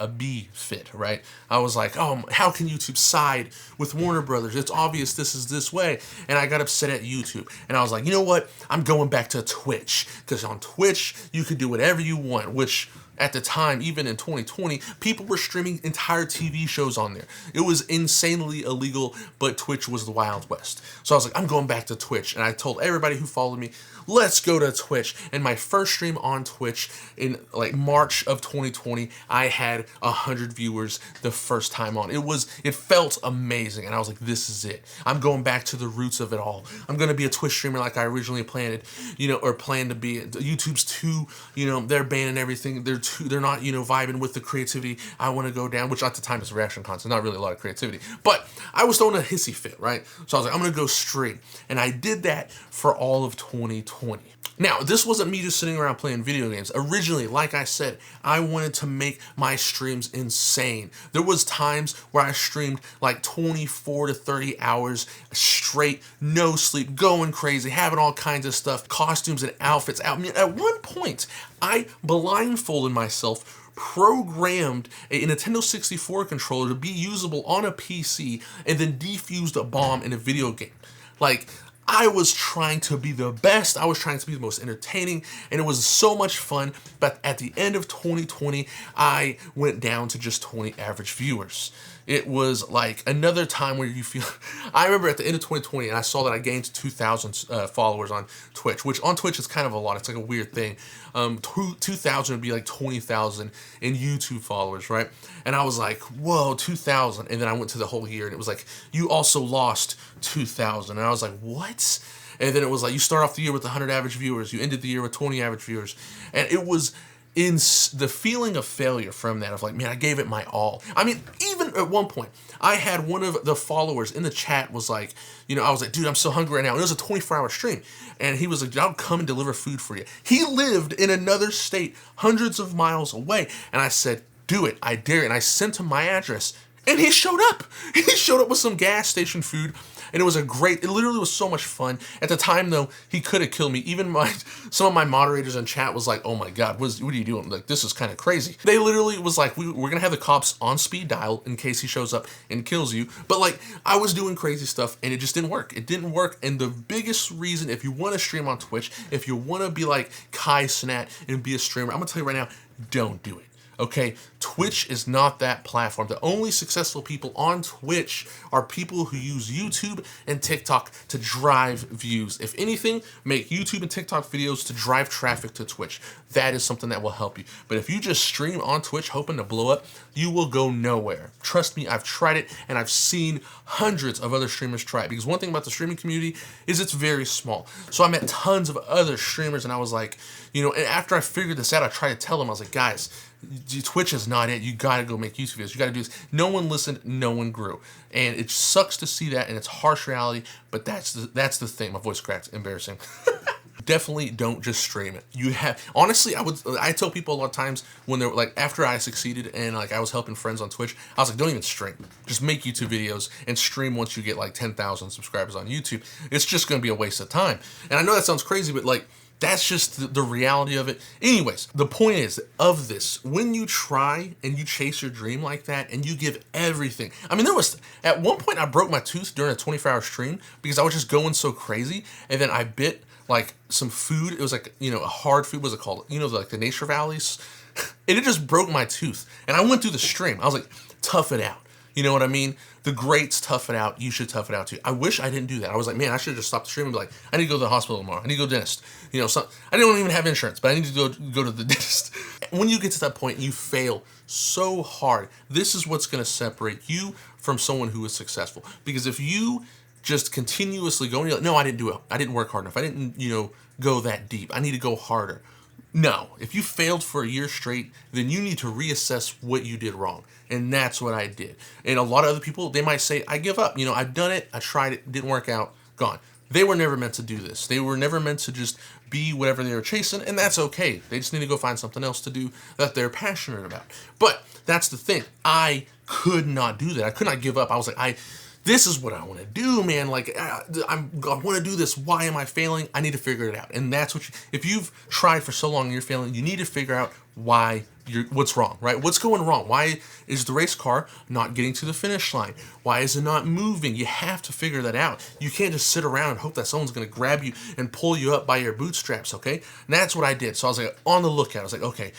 B fit, right? I was like, oh, how can YouTube side with Warner Brothers? It's obvious this is this way. And I got upset at YouTube. And I was like, you know what? I'm going back to Twitch, because on Twitch, you could do whatever you want, which at the time, even in 2020, people were streaming entire TV shows on there. It was insanely illegal, but Twitch was the Wild West. So I was like, I'm going back to Twitch. And I told everybody who followed me, let's go to Twitch. And my first stream on Twitch in like March of 2020, I had 100 viewers the first time on. It felt amazing. And I was like, this is it. I'm going back to the roots of it all. I'm going to be a Twitch streamer like I originally planned, or planned to be. YouTube's too, they're banning everything. They're not, vibing with the creativity I want to go down, which at the time is reaction content, not really a lot of creativity. But I was throwing a hissy fit, right? So I was like, I'm going to go straight. And I did that for all of 2020. Now, this wasn't me just sitting around playing video games. Originally, like I said, I wanted to make my streams insane. There was times where I streamed like 24 to 30 hours straight, no sleep, going crazy, having all kinds of stuff, costumes and outfits out. I mean, at one point, I blindfolded myself, programmed a Nintendo 64 controller to be usable on a PC, and then defused a bomb in a video game. Like, I was trying to be the best. I was trying to be the most entertaining, and it was so much fun. But at the end of 2020, I went down to just 20 average viewers. It was like another time where you feel. I remember at the end of 2020, and I saw that I gained 2,000 followers on Twitch, which on Twitch is kind of a lot. It's like a weird thing. 2,000 would be like 20,000 in YouTube followers, right? And I was like, whoa, 2,000. And then I went to the whole year, and it was like, you also lost 2,000. And I was like, what? And then it was like, you start off the year with 100 average viewers. You ended the year with 20 average viewers. And it was in the feeling of failure from that, of like, man, I gave it my all. I mean, even at one point, I had one of the followers in the chat was like, I was like, dude, I'm so hungry right now. And it was a 24-hour stream. And he was like, I'll come and deliver food for you. He lived in another state, hundreds of miles away. And I said, do it. I dare it. And I sent him my address. And he showed up. He showed up with some gas station food. And it was it literally was so much fun. At the time, though, he could have killed me. Even some of my moderators in chat was like, oh my God, what are you doing? Like, this is kind of crazy. They literally was like, we're going to have the cops on speed dial in case he shows up and kills you. But like, I was doing crazy stuff and it just didn't work. It didn't work. And the biggest reason, if you want to stream on Twitch, if you want to be like Kai Snat and be a streamer, I'm going to tell you right now, don't do it. Okay, Twitch is not that platform. The only successful people on Twitch are people who use YouTube and TikTok to drive views. If anything, make YouTube and TikTok videos to drive traffic to Twitch. That is something that will help you. But if you just stream on Twitch hoping to blow up, you will go nowhere. Trust me, I've tried it, and I've seen hundreds of other streamers try it. Because one thing about the streaming community is it's very small. So I met tons of other streamers, and I was like, and after I figured this out, I tried to tell them, I was like, guys, Twitch is not it. You got to go make YouTube videos. You got to do this. No one listened. No one grew. And it sucks to see that, and it's harsh reality, but that's the thing. My voice cracked. Embarrassing. Definitely don't just stream it. Honestly, I tell people a lot of times when they're like, after I succeeded and like I was helping friends on Twitch, I was like, don't even stream. Just make YouTube videos and stream once you get like 10,000 subscribers on YouTube. It's just going to be a waste of time. And I know that sounds crazy, but like, that's just the reality of it. Anyways, the point is of this, when you try and you chase your dream like that and you give everything. I mean, at one point I broke my tooth during a 24-hour stream because I was just going so crazy. And then I bit like some food. It was like, a hard food. What was it called? Like the Nature Valleys. And it just broke my tooth. And I went through the stream. I was like, tough it out. You know what I mean? The greats tough it out. You should tough it out too. I wish I didn't do that. I was like, man, I should have just stopped the stream and be like, I need to go to the hospital tomorrow. I need to go to the dentist. I don't even have insurance, but I need to go to the dentist. When you get to that point, you fail so hard. This is what's going to separate you from someone who is successful. Because if you just continuously go, and you're like, no, I didn't do it. I didn't work hard enough. I didn't, go that deep. I need to go harder. No, if you failed for a year straight, then you need to reassess what you did wrong. And that's what I did. And a lot of other people, they might say, I give up. I've done it. I tried it. Didn't work out. Gone. They were never meant to do this. They were never meant to just be whatever they were chasing. And that's okay. They just need to go find something else to do that they're passionate about. But that's the thing. I could not do that. I could not give up. I was like, this is what I want to do, man. Like, I want to do this. Why am I failing? I need to figure it out. And that's if you've tried for so long and you're failing, you need to figure out what's wrong, right? What's going wrong? Why is the race car not getting to the finish line? Why is it not moving? You have to figure that out. You can't just sit around and hope that someone's going to grab you and pull you up by your bootstraps, okay? And that's what I did. So I was like on the lookout. I was like, okay,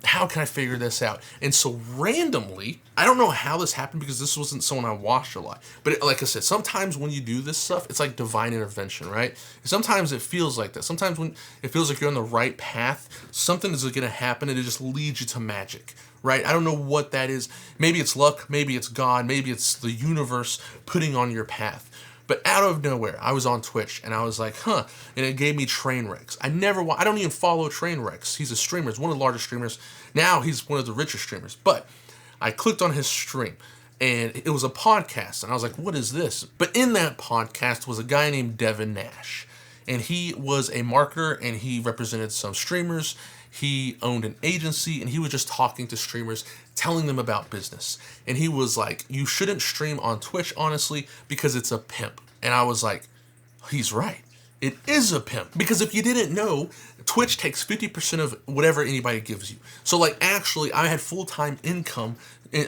how can I figure this out? And so randomly, I don't know how this happened because this wasn't someone I watched a lot. But like I said, sometimes when you do this stuff, it's like divine intervention, right? Sometimes it feels like that. Sometimes when it feels like you're on the right path, something is going to happen and it just leads you to magic, right? I don't know what that is. Maybe it's luck, maybe it's God, maybe it's the universe putting on your path. But out of nowhere, I was on Twitch and I was like, and it gave me Trainwrecks. I don't even follow Trainwrecks. He's a streamer. He's one of the largest streamers. Now he's one of the richest streamers. But I clicked on his stream and it was a podcast and I was like, what is this? But in that podcast was a guy named Devin Nash. And he was a marketer and he represented some streamers. He owned an agency and he was just talking to streamers, telling them about business. And he was like, you shouldn't stream on Twitch, honestly, because it's a pimp. And I was like, he's right. It is a pimp. Because if you didn't know, Twitch takes 50% of whatever anybody gives you. So like actually I had full-time income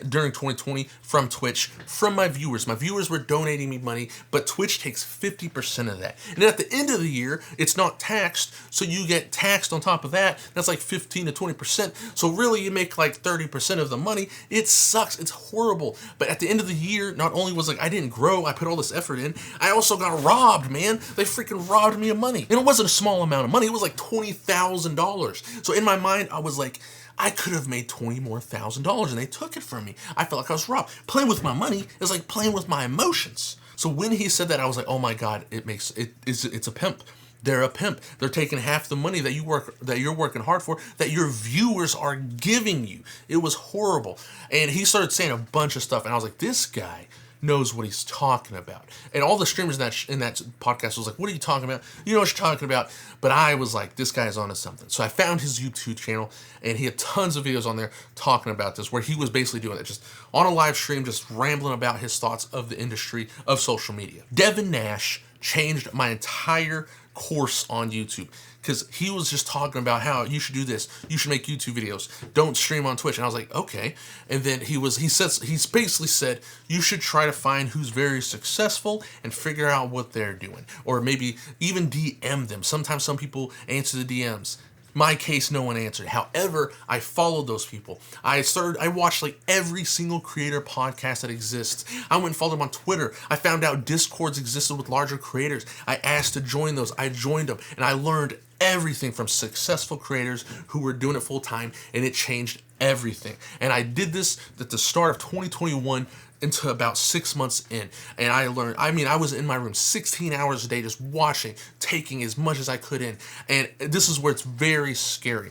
during 2020 from Twitch, from my viewers. My viewers were donating me money, but Twitch takes 50% of that. And at the end of the year, it's not taxed, so you get taxed on top of that. That's like 15 to 20%. So really you make like 30% of the money. It sucks. It's horrible. But at the end of the year, not only was like I didn't grow, I put all this effort in, I also got robbed, man. They freaking robbed me of money. And it wasn't a small amount of money. It was like $20,000. So in my mind, I was like, I could have made $20,000 more, and they took it from me. I felt like I was robbed. Playing with my money is like playing with my emotions. So when he said that, I was like, oh my God, it's a pimp. They're a pimp. They're taking half the money that you're working hard for, that your viewers are giving you. It was horrible. And he started saying a bunch of stuff, and I was like, this guy knows what he's talking about. And all the streamers in that podcast was like, what are you talking about? You know what you're talking about. But I was like, this guy's onto something. So I found his YouTube channel, and he had tons of videos on there talking about this, where he was basically doing it just on a live stream, just rambling about his thoughts of the industry of social media. Devin Nash changed my entire course on YouTube, because he was just talking about how you should do this, you should make YouTube videos, don't stream on Twitch. And I was like, okay. And then he basically said you should try to find who's very successful and figure out what they're doing, or maybe even DM them. Sometimes some people answer the DMs. My case, no one answered. However, I followed those people. I watched like every single creator podcast that exists. I went and followed them on Twitter. I found out Discords existed with larger creators. I asked to join those. I joined them, and I learned everything from successful creators who were doing it full time, and it changed everything. And I did this at the start of 2021 into about 6 months in, and I learned, I was in my room 16 hours a day just watching, taking as much as I could in, and this is where it's very scary.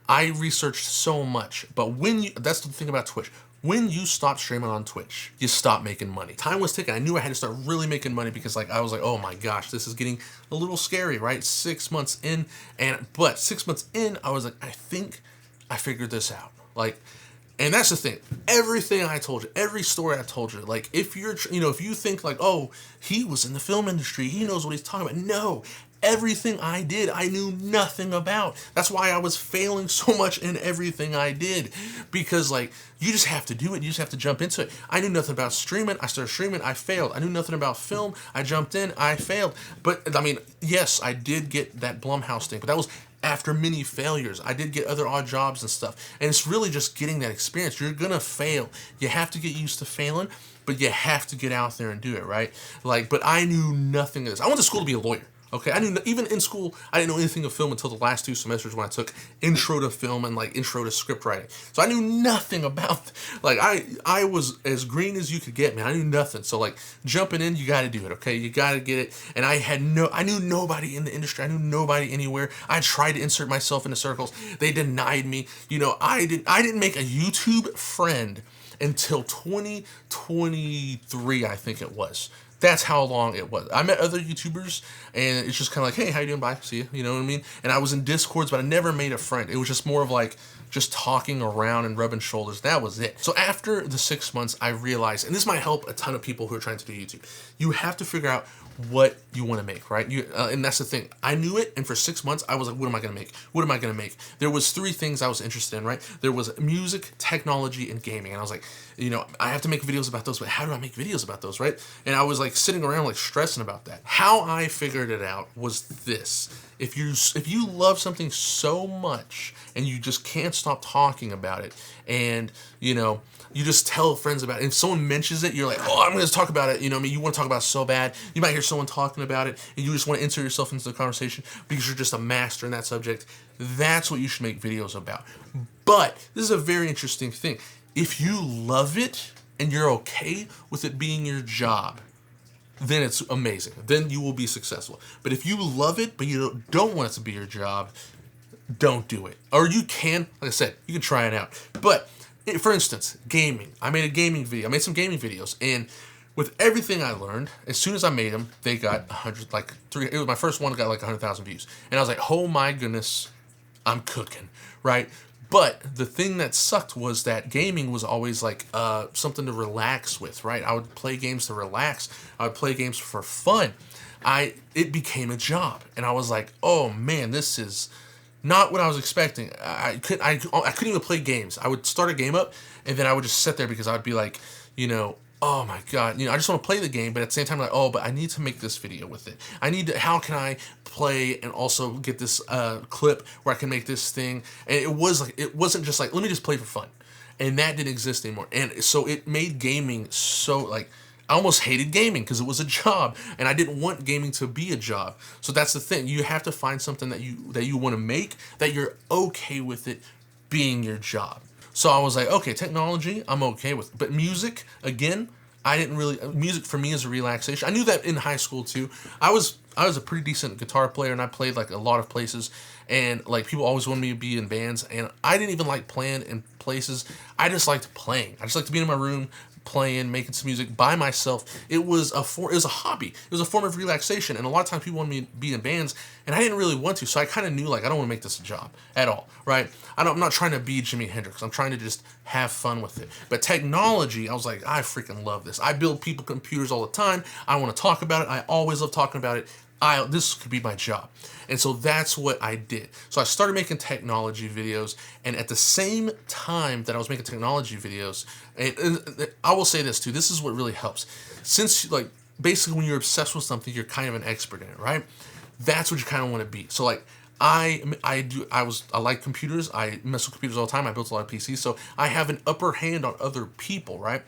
I researched so much, but that's the thing about Twitch. When you stop streaming on Twitch, you stop making money. Time was ticking. I knew I had to start really making money, because like I was like, oh my gosh, this is getting a little scary, right? 6 months in, but 6 months in, I was like, I think I figured this out. Like, and that's the thing. Everything I told you, every story I told you, like if you think like, oh, he was in the film industry, he knows what he's talking about. No. Everything I did, I knew nothing about. That's why I was failing so much in everything I did. Because, like, you just have to do it. You just have to jump into it. I knew nothing about streaming. I started streaming. I failed. I knew nothing about film. I jumped in. I failed. But, I mean, yes, I did get that Blumhouse thing. But that was after many failures. I did get other odd jobs and stuff. And it's really just getting that experience. You're going to fail. You have to get used to failing. But you have to get out there and do it, right? Like, but I knew nothing of this. I went to school to be a lawyer. Okay, even in school, I didn't know anything of film until the last 2 semesters when I took intro to film and like intro to script writing. So I knew nothing about, like I was as green as you could get, man. I knew nothing. So like jumping in, you got to do it. Okay, you got to get it. And I knew nobody in the industry. I knew nobody anywhere. I tried to insert myself into circles. They denied me. You know, I didn't make a YouTube friend until 2023, I think it was. That's how long it was. I met other YouTubers, and it's just kind of like, hey, how you doing? Bye. See you. You know what I mean? And I was in Discords, but I never made a friend. It was just more of like just talking around and rubbing shoulders. That was it. So after the 6 months, I realized, and this might help a ton of people who are trying to do YouTube, you have to figure out what you want to make, right? And that's the thing. I knew it, and for 6 months, I was like, what am I going to make? What am I going to make? There was 3 things I was interested in, right? There was music, technology, and gaming. And I was like, you know, I have to make videos about those, but how do I make videos about those, right? And I was like sitting around like stressing about that. How I figured it out was this. If you love something so much and you just can't stop talking about it, and you know, you just tell friends about it, and if someone mentions it, you're like, oh, I'm going to talk about it. You know what I mean? You want to talk about it so bad. You might hear someone talking about it, and you just want to insert yourself into the conversation because you're just a master in that subject. That's what you should make videos about. But this is a very interesting thing. If you love it and you're okay with it being your job, then it's amazing. Then you will be successful. But if you love it, but you don't want it to be your job, don't do it. Or you can, like I said, you can try it out. But for instance, gaming. I made a gaming video. I made some gaming videos, and with everything I learned, as soon as I made them, they got 100, like 3. It was my first one, got like 100,000 views, and I was like, oh my goodness, I'm cooking, right? But the thing that sucked was that gaming was always like something to relax with, right? I would play games to relax. I would play games for fun. It became a job, and I was like, oh man, this is not what I was expecting. I couldn't even play games. I would start a game up, and then I would just sit there because I would be like, oh my god, I just want to play the game, but at the same time, like, oh, but I need to make this video with it. How can I play and also get this clip where I can make this thing? And it wasn't just like, let me just play for fun. And that didn't exist anymore. And so it made gaming so, like, I almost hated gaming because it was a job, and I didn't want gaming to be a job. So that's the thing. You have to find something that you want to make, that you're okay with it being your job. So I was like, okay, technology, I'm okay with. But music, again, music for me is a relaxation. I knew that in high school too. I was a pretty decent guitar player, and I played like a lot of places, and like people always wanted me to be in bands, and I didn't even like playing in places. I just liked playing. I just liked to be in my room, playing, making some music by myself. It was a hobby. It was a form of relaxation, and a lot of times people wanted me to be in bands, and I didn't really want to. So I kind of knew, like, I don't want to make this a job at all, right? I'm not trying to be Jimi Hendrix. I'm trying to just have fun with it. But technology, I was like, I freaking love this. I build people computers all the time. I want to talk about it. I always love talking about it. This could be my job. And so that's what I did. So I started making technology videos, and at the same time that I was making technology videos, and I will say this too, this is what really helps. Since, like, basically when you're obsessed with something, you're kind of an expert in it, right? That's what you kind of want to be. So like, I like computers. I mess with computers all the time. I built a lot of PCs, so I have an upper hand on other people, right?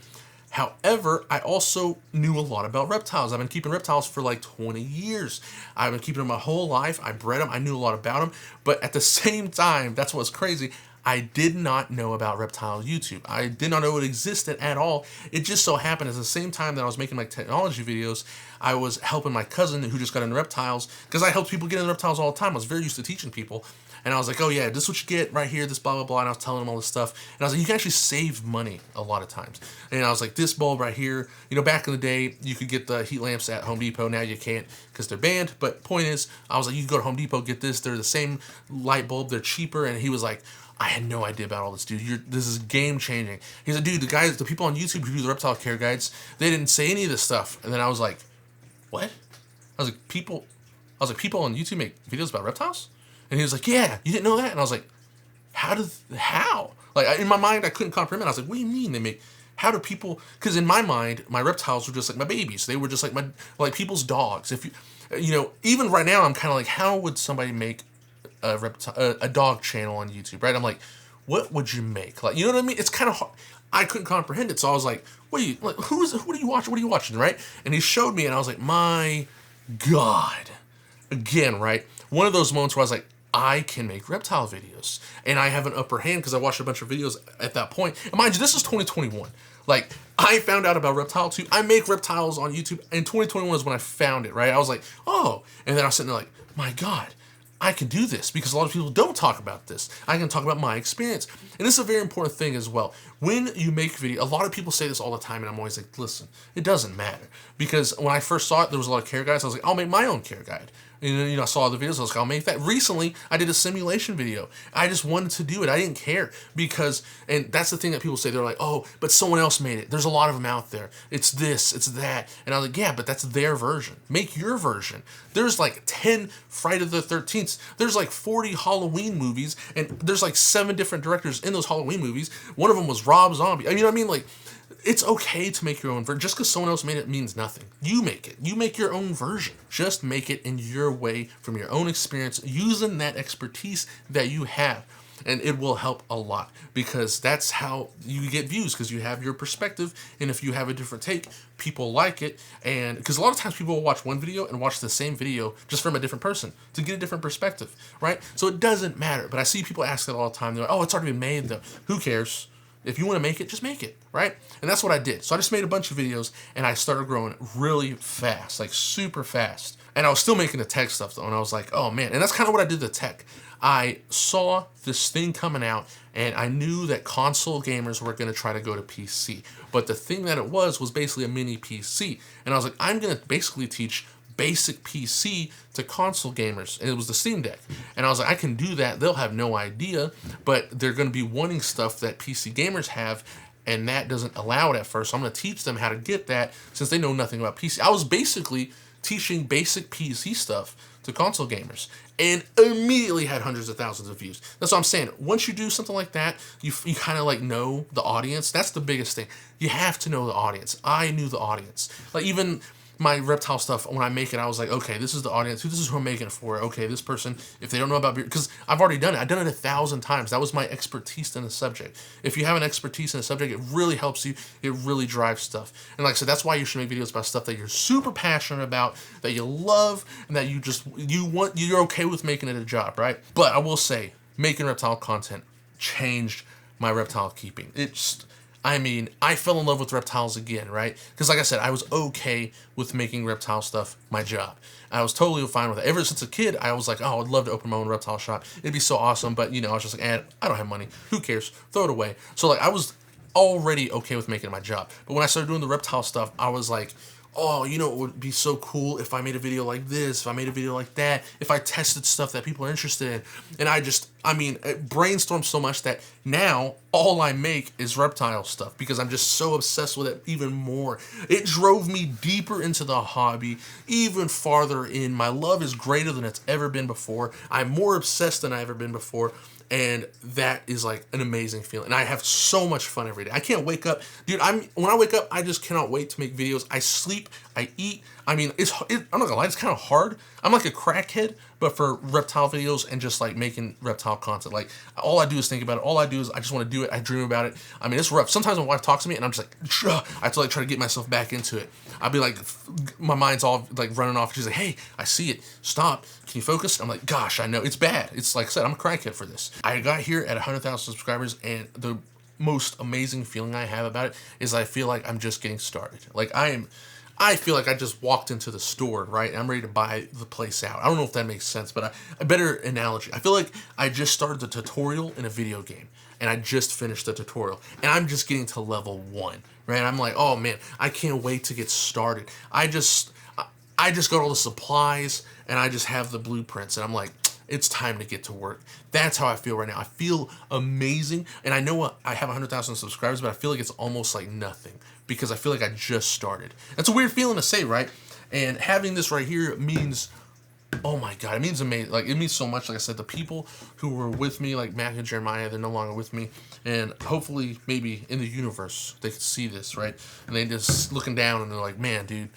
However, I also knew a lot about reptiles. I've been keeping reptiles for like 20 years. I've been keeping them my whole life. I bred them. I knew a lot about them. But at the same time, that's what's crazy, I did not know about Reptile YouTube. I did not know it existed at all. It just so happened at the same time that I was making my technology videos, I was helping my cousin who just got into reptiles, because I helped people get into reptiles all the time. I was very used to teaching people. And I was like, oh yeah, this is what you get right here, this blah, blah, blah. And I was telling him all this stuff. And I was like, you can actually save money a lot of times. And I was like, this bulb right here, back in the day, you could get the heat lamps at Home Depot. Now you can't because they're banned. But point is, I was like, you can go to Home Depot, get this. They're the same light bulb. They're cheaper. And he was like, I had no idea about all this, dude. This is game changing. He's like, dude, the people on YouTube who do the reptile care guides, they didn't say any of this stuff. And then I was like, what? I was like, people on YouTube make videos about reptiles? And he was like, yeah, you didn't know that? And I was like, how? Like, in my mind, I couldn't comprehend. I was like, what do you mean how do people, because in my mind, my reptiles were just like my babies. They were just like people's dogs. If even right now, I'm kind of like, how would somebody make a dog channel on YouTube, right? I'm like, what would you make? Like, you know what I mean? It's kind of hard. I couldn't comprehend it. So I was like, what are you watching, right? And he showed me, and I was like, my God. Again, right? One of those moments where I was like, I can make reptile videos, and I have an upper hand because I watched a bunch of videos at that point. And mind you, this is 2021. Like, I found out about reptile too. I make reptiles on YouTube, and 2021 is when I found it, right? I was like, oh, and then I was sitting there like, my God, I can do this, because a lot of people don't talk about this. I can talk about my experience. And this is a very important thing as well. When you make video, a lot of people say this all the time, and I'm always like, listen, it doesn't matter. Because when I first saw it, there was a lot of care guides. I was like, I'll make my own care guide. And I saw the videos. I was like, I'll make that. Recently, I did a simulation video. I just wanted to do it. I didn't care because, and that's the thing that people say. They're like, oh, but someone else made it. There's a lot of them out there. It's this, it's that. And I was like, yeah, but that's their version. Make your version. There's like 10 Friday the 13th. There's like 40 Halloween movies, and there's like 7 different directors in those Halloween movies. One of them was Rob Zombie. You know what I mean? Like, it's okay to make your own version. Just because someone else made it means nothing. You make it. You make your own version. Just make it in your way, from your own experience, using that expertise that you have. And it will help a lot, because that's how you get views, because you have your perspective. And if you have a different take, people like it. And because a lot of times people will watch one video and watch the same video just from a different person to get a different perspective, right? So it doesn't matter. But I see people ask that all the time. They're like, oh, it's already been made though. Who cares? If you want to make it, just make it, right? And that's what I did. So I just made a bunch of videos, and I started growing really fast, like super fast. And I was still making the tech stuff though, and I was like, oh man. And that's kind of what I did, the tech. I saw this thing coming out, and I knew that console gamers were going to try to go to PC. But the thing that it was basically a mini PC. And I was like, I'm going to basically teach basic PC to console gamers, and it was the Steam Deck. And I was like, I can do that. They'll have no idea, but they're going to be wanting stuff that PC gamers have, and that doesn't allow it at first. So I'm going to teach them how to get that since they know nothing about PC. I was basically teaching basic PC stuff to console gamers, and immediately had hundreds of thousands of views. That's what I'm saying. Once you do something like that, you kind of like know the audience. That's the biggest thing. You have to know the audience. I knew the audience. Like even my Reptile stuff, when I make it, I was like, okay, this is the audience. This is who I'm making it for. Okay, this person, if they don't know about beer, because I've already done it. I've done it 1,000 times. That was my expertise in the subject. If you have an expertise in a subject, it really helps you. It really drives stuff. And like I said, that's why you should make videos about stuff that you're super passionate about, that you love, and that you're okay with making it a job, right? But I will say, making Reptile content changed my reptile keeping. I fell in love with reptiles again, right? Because like I said, I was okay with making reptile stuff my job. I was totally fine with it. Ever since a kid, I was like, oh, I'd love to open my own reptile shop. It'd be so awesome. But, I was just like, I don't have money. Who cares? Throw it away. So, like, I was already okay with making it my job. But when I started doing the reptile stuff, I was like, oh, it would be so cool if I made a video like this, if I made a video like that, if I tested stuff that people are interested in. And it brainstormed so much that now all I make is reptile stuff because I'm just so obsessed with it even more. It drove me deeper into the hobby, even farther in. My love is greater than it's ever been before. I'm more obsessed than I've ever been before. And that is like an amazing feeling. And I have so much fun every day. I can't wake up. Dude, when I wake up, I just cannot wait to make videos. I sleep, I eat. I'm not gonna lie, it's kind of hard. I'm like a crackhead, but for reptile videos and just like making reptile content. Like all I do is think about it. All I do is I just want to do it. I dream about it. It's rough. Sometimes my wife talks to me and I'm just like, I have to like try to get myself back into it. I'll be like, my mind's all like running off. She's like, hey, I see it. Stop. Can you focus? I'm like, gosh, I know. It's bad. It's like I said, I'm a crackhead for this. I got here at 100,000 subscribers, and the most amazing feeling I have about it is I feel like I'm just getting started. Like I feel like I just walked into the store, right? I'm ready to buy the place out. I don't know if that makes sense, but a better analogy. I feel like I just started the tutorial in a video game, and I just finished the tutorial, and I'm just getting to level 1, right? I'm like, oh man, I can't wait to get started. I just got all the supplies, and I just have the blueprints, and I'm like, it's time to get to work. That's how I feel right now. I feel amazing, and I know I have 100,000 subscribers, but I feel like it's almost like nothing because I feel like I just started. That's a weird feeling to say, right? And having this right here means, oh my God, it means amazing. Like, it means so much. Like I said, the people who were with me, like Mac and Jeremiah, they're no longer with me, and hopefully maybe in the universe they could see this, right? And they just looking down and they're like, man, dude,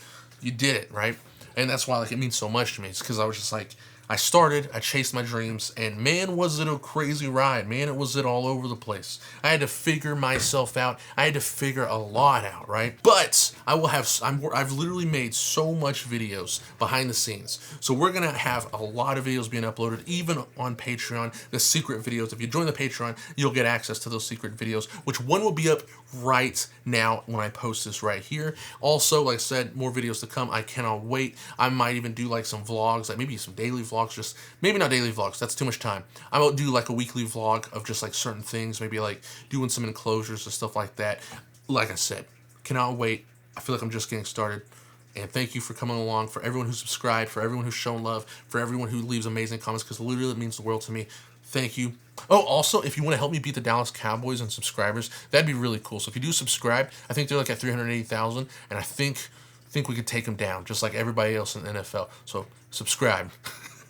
you did it, right? And that's why like it means so much to me. It's because I was just like, I chased my dreams, and man, was it a crazy ride. Man, was it all over the place. I had to figure myself out. I had to figure a lot out, right? But I've literally made so much videos behind the scenes. So we're going to have a lot of videos being uploaded, even on Patreon, the secret videos. If you join the Patreon, you'll get access to those secret videos, which one will be up right now when I post this right here. Also, like I said, more videos to come. I cannot wait. I might even do like some vlogs, like maybe some daily vlogs, just maybe not daily vlogs, that's too much time. I will do like a weekly vlog of just like certain things, maybe like doing some enclosures and stuff like that. Like I said, cannot wait. I feel like I'm just getting started. And thank you for coming along, for everyone who subscribed, for everyone who's shown love, for everyone who leaves amazing comments, because literally it means the world to me. Thank you. Oh, also, if you want to help me beat the Dallas Cowboys in subscribers, that'd be really cool. So if you do subscribe, I think they're like at 380,000, and I think we could take them down, just like everybody else in the NFL. So subscribe.